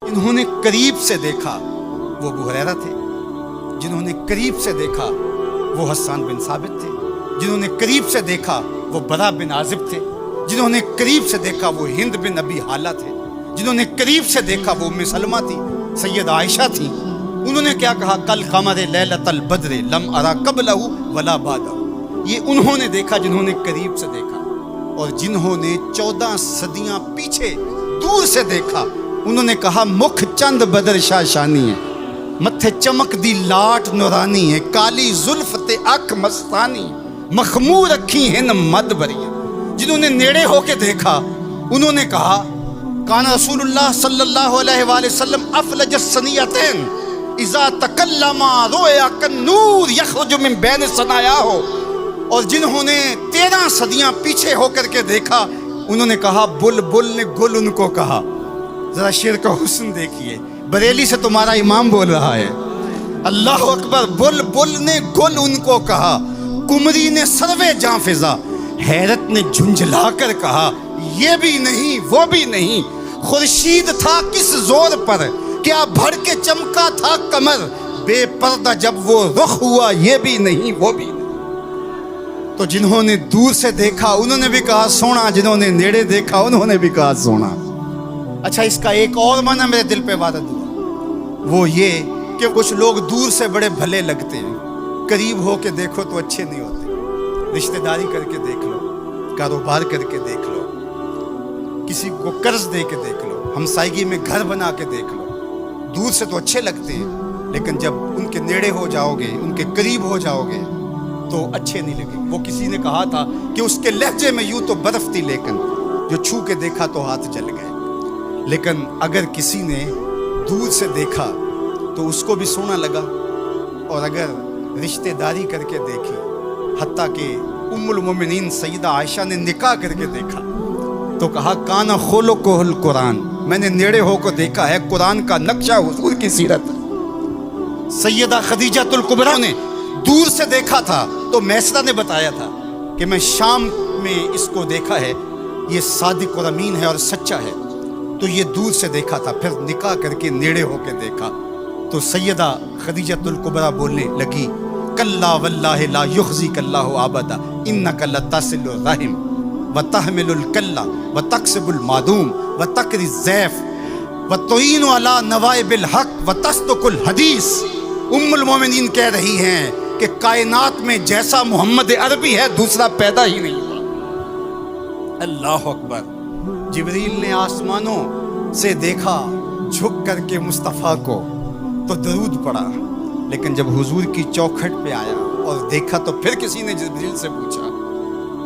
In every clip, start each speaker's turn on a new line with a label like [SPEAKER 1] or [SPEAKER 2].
[SPEAKER 1] انہوں نے قریب سے دیکھا وہ ابو ہریرہ تھے، جنہوں نے قریب سے دیکھا وہ حسان بن ثابت تھے، جنہوں نے قریب سے دیکھا وہ برا بن عازب تھے، جنہوں نے قریب سے دیکھا وہ ہند بن ابی حالہ تھے، جنہوں نے قریب سے دیکھا وہ ام سلمہ تھی، سید عائشہ تھی۔ انہوں نے کیا کہا؟ کل قمر لیلۃ البدر لم ارا قبلہ ولا بعدہ۔ یہ انہوں نے دیکھا جنہوں نے قریب سے دیکھا، اور جنہوں نے 14 صدیاں پیچھے دور سے دیکھا انہوں نے کہا مکھ چند بدر شاہ شانی ہے، متھے چمک دی لاٹ نورانی ہے، کالی زلف تے اکھ مستانی، مخمور رکھی ہیں مد بری۔ جنہوں نے نیڑے ہو کے دیکھا انہوں نے کہا کان رسول اللہ صلی اللہ علیہ وآلہ وسلم افلج السنیتین اذا تکلم رویا کالنور یخرج من بین ثنایاہ۔ اور جنہوں نے 13 صدیاں پیچھے ہو کر کے دیکھا انہوں نے کہا بلبل نے گل ان کو کہا۔ ذرا شعر کا حسن دیکھیے، بریلی سے تمہارا امام بول رہا ہے، اللہ اکبر۔ بلبل نے گل ان کو کہا، کمری نے سروے جاں فضا، حیرت نے جھنجھلا کر کہا یہ بھی نہیں وہ بھی نہیں، خورشید تھا کس زور پر، کیا بھڑ کے چمکا تھا کمر، بے پردہ جب وہ رخ ہوا یہ بھی نہیں وہ بھی نہیں۔ تو جنہوں نے دور سے دیکھا انہوں نے بھی کہا سونا، جنہوں نے نیڑے دیکھا انہوں نے بھی کہا سونا۔ اچھا، اس کا ایک اور معنی میرے دل پہ وارد ہوا، وہ یہ کہ کچھ لوگ دور سے بڑے بھلے لگتے ہیں، قریب ہو کے دیکھو تو اچھے نہیں ہوتے۔ رشتہ داری کر کے دیکھ لو، کاروبار کر کے دیکھ لو، کسی کو قرض دے کے دیکھ لو، ہمسائیگی میں گھر بنا کے دیکھ لو، دور سے تو اچھے لگتے ہیں لیکن جب ان کے نیڑے ہو جاؤ گے، ان کے قریب ہو جاؤ گے تو اچھے نہیں لگے۔ وہ کسی نے کہا تھا کہ اس کے لہجے میں یوں تو برف تھی لیکن جو چھو کے دیکھا تو ہاتھ جل گئے۔ لیکن اگر کسی نے دور سے دیکھا تو اس کو بھی سونا لگا، اور اگر رشتہ داری کر کے دیکھی، حتیٰ کہ ام المومنین سیدہ عائشہ نے نکاح کر کے دیکھا تو کہا کانا خلقہ القرآن، میں نے نیڑے ہو کو دیکھا ہے قرآن کا نقشہ حضور کی سیرت۔ سیدہ خدیجہ الکبریٰ نے دور سے دیکھا تھا تو میسرہ نے بتایا تھا کہ میں شام میں اس کو دیکھا ہے، یہ صادق اور امین ہے اور سچا ہے، تو یہ دور سے دیکھا تھا۔ پھر نکاح کر کے نیڑے ہو کے دیکھا تو سیدہ خدیجہ الکبریٰ بولنے لگی کلا واللہ لا یخزیک اللہ ابدا انک لتصل الرحم وتحمل الکلہ وتکسب المعدوم وتقری الضیف وتعین علی نوائب الحق وتصدق الحدیث۔ ام المومنین کہہ رہی ہیں کہ کائنات میں جیسا محمد عربی ہے دوسرا پیدا ہی نہیں ہوا۔ اللہ اکبر۔ جبریل نے آسمانوں سے دیکھا جھک کر کے مصطفیٰ کو تو درود پڑھا، لیکن جب حضور کی چوکھٹ پہ آیا اور دیکھا تو پھر کسی نے جبریل سے پوچھا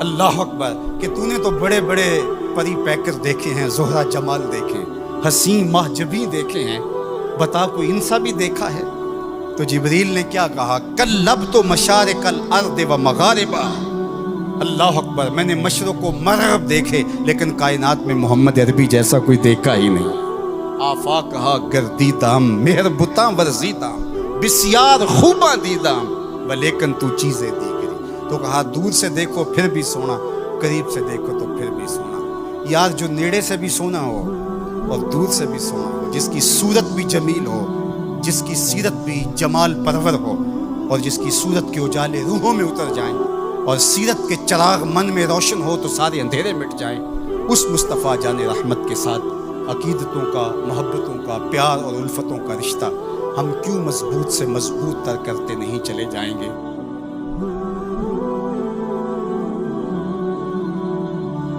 [SPEAKER 1] اللہ اکبر کہ تو نے تو بڑے بڑے پری پیکر دیکھے ہیں، زہرہ جمال دیکھے، حسین محجبی دیکھے ہیں، بتا کوئی انسا بھی دیکھا ہے؟ تو جبریل نے کیا کہا کلبت مشارق الارض و مغاربہ۔ اللہ اکبر، میں نے مشرق و مغرب دیکھے لیکن کائنات میں محمد عربی جیسا کوئی دیکھا ہی نہیں۔ آفاق کہا گردیدام مہر بتاں ورزیدام بسیار خوباں دیدام ولیکن تو چیزیں دیگری۔ تو کہا دور سے دیکھو پھر بھی سونا، قریب سے دیکھو تو پھر بھی سونا۔ یار جو نیڑے سے بھی سونا ہو اور دور سے بھی سونا ہو، جس کی صورت بھی جمیل ہو، جس کی سیرت بھی جمال پرور ہو، اور جس کی صورت کے اجالے روحوں میں اتر جائیں اور سیرت کے چراغ من میں روشن ہو تو سارے اندھیرے مٹ جائیں، اس مصطفیٰ جان رحمت کے ساتھ عقیدتوں کا، محبتوں کا، پیار اور الفتوں کا رشتہ ہم کیوں مضبوط سے مضبوط تر کرتے نہیں چلے جائیں گے؟